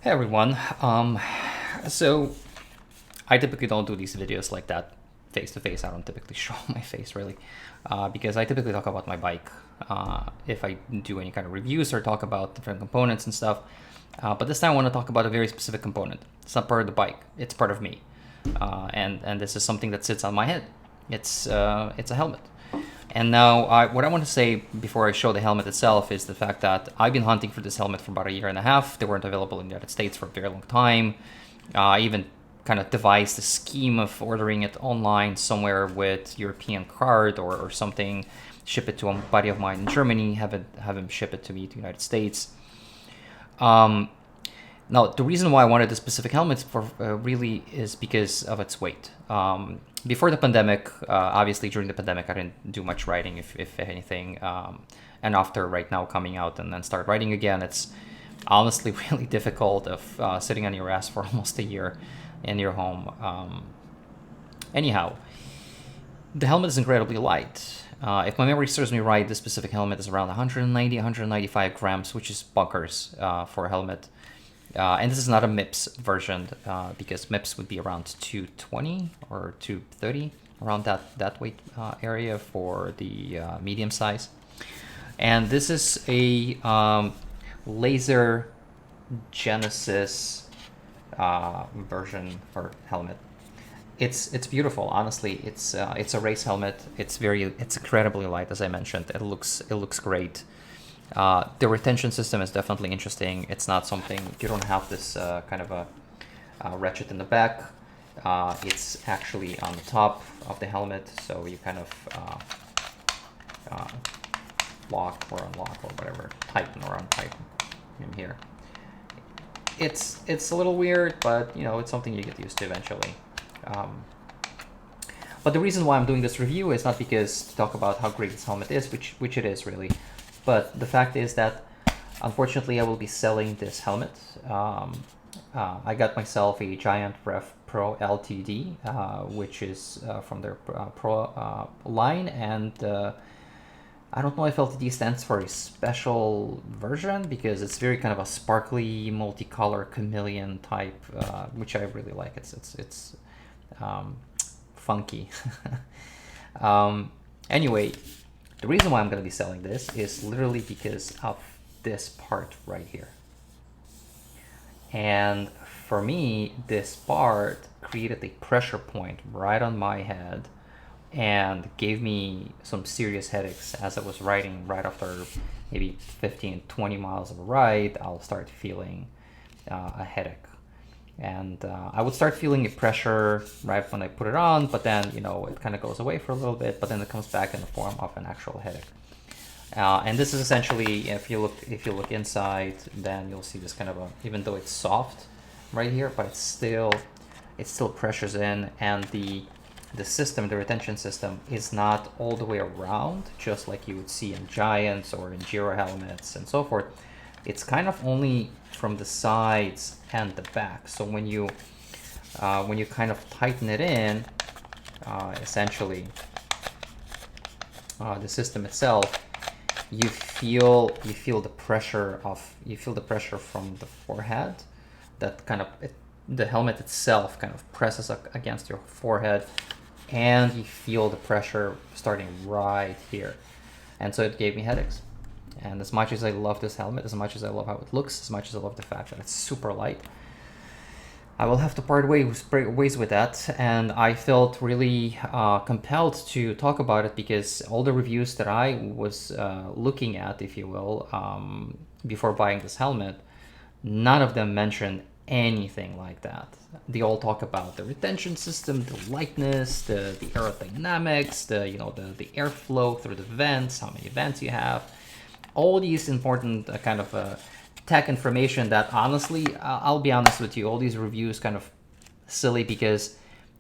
Hey everyone. So I typically don't do these videos like that face to face. I don't typically show my face really, because I typically talk about my bike. If I do any kind of reviews or talk about different components and stuff. But this time I want to talk about a very specific component. It's not part of the bike. It's part of me, and this is something that sits on my head. It's a helmet. And now, what I want to say before I show the helmet itself is the fact that I've been hunting for this helmet for about a year and a half. They weren't available in the United States for a very long time. I even kind of devised a scheme of ordering it online somewhere with European card or something, ship it to a buddy of mine in Germany, have him ship it to me to the United States. Now, the reason why I wanted this specific helmet for really is because of its weight. Before the pandemic, obviously during the pandemic, I didn't do much riding, if anything. And after right now coming out and then start riding again, it's honestly really difficult of sitting on your ass for almost a year in your home. Anyhow, the helmet is incredibly light. If my memory serves me right, this specific helmet is around 190, 195 grams, which is bunkers for a helmet. And this is not a MIPS version, because MIPS would be around 220 or 230, around that weight area for the medium size. And this is a Lazer Genesis version or helmet. It's beautiful, honestly. It's a race helmet. It's incredibly light, as I mentioned. It looks great. The retention system is definitely interesting. It's not something, you don't have this kind of a ratchet in the back. It's actually on the top of the helmet, so you kind of lock or unlock or whatever, tighten or untighten in here. It's a little weird, but you know, it's something you get used to eventually. But the reason why I'm doing this review is not because to talk about how great this helmet is, which it is really. But the fact is that, unfortunately, I will be selling this helmet. I got myself a Giant Ref Pro LTD, which is from their Pro line, and I don't know if LTD stands for a special version, because it's very kind of a sparkly, multicolor chameleon type, which I really like. It's funky. Anyway. The reason why I'm going to be selling this is literally because of this part right here. And for me, this part created a pressure point right on my head and gave me some serious headaches as I was riding. Right after maybe 15, 20 miles of a ride, I'll start feeling a headache. And I would start feeling a pressure right when I put it on, but then, you know, it kind of goes away for a little bit, but then it comes back in the form of an actual headache. And this is essentially, if you look inside, then you'll see this kind of even though it's soft right here, but it still pressures in, and the retention system is not all the way around, just like you would see in Giants or in Giro helmets and so forth. It's kind of only from the sides and the back. So when you kind of tighten it in, essentially, the system itself, you feel the pressure from the forehead. That kind of the helmet itself kind of presses against your forehead, and you feel the pressure starting right here, and so it gave me headaches. And as much as I love this helmet, as much as I love how it looks, as much as I love the fact that it's super light, I will have to part ways with that. And I felt really compelled to talk about it, because all the reviews that I was looking at, if you will, before buying this helmet, none of them mentioned anything like that. They all talk about the retention system, the lightness, the aerodynamics, the airflow through the vents, how many vents you have. All these important kind of tech information that, honestly, I'll be honest with you, all these reviews kind of silly, because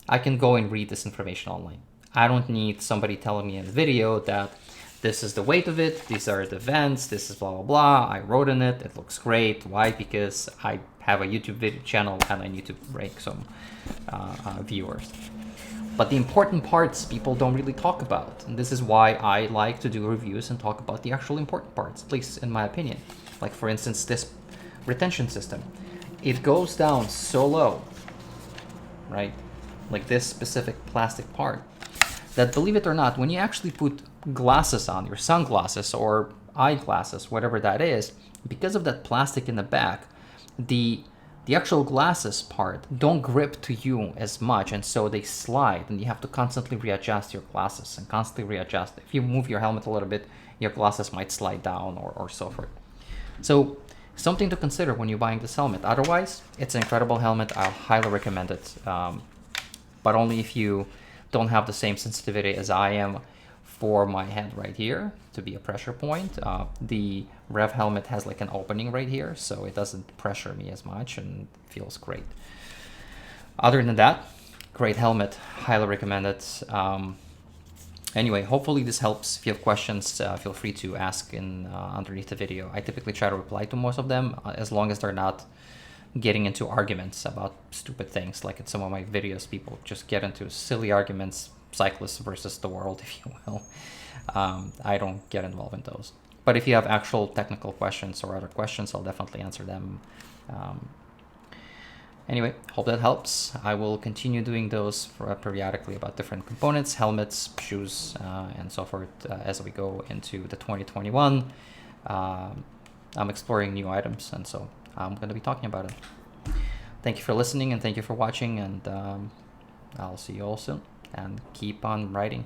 I can go and read this information online. I don't need somebody telling me in the video that this is the weight of it, these are the vents, this is blah, blah, blah, I wrote in it, it looks great. Why? Because I have a YouTube video channel and I need to rank some viewers. But the important parts people don't really talk about. And this is why I like to do reviews and talk about the actual important parts, at least in my opinion. Like, for instance, this retention system. it goes down so low, right? Like this specific plastic part, that, believe it or not, when you actually put glasses on, your sunglasses or eyeglasses, whatever that is, because of that plastic in the back, the actual glasses part don't grip to you as much, and so they slide, and you have to constantly readjust your glasses and constantly readjust. If you move your helmet a little bit, your glasses might slide down or so forth. So something to consider when you're buying this helmet. Otherwise, it's an incredible helmet. I'll highly recommend it, but only if you don't have the same sensitivity as I am for my head right here to be a pressure point. The Rev helmet has like an opening right here, so it doesn't pressure me as much and feels great. Other than that, great helmet, highly recommend it. Anyway, hopefully this helps. If you have questions, feel free to ask in underneath the video. I typically try to reply to most of them, as long as they're not getting into arguments about stupid things. Like in some of my videos, people just get into silly arguments, cyclists versus the world, if you will. I don't get involved in those. But if you have actual technical questions or other questions, I'll definitely answer them. Anyway, hope that helps. I will continue doing those periodically about different components, helmets, shoes, and so forth as we go into the 2021. I'm exploring new items, and so I'm going to be talking about it. Thank you for listening, and thank you for watching, and I'll see you all soon. And keep on writing.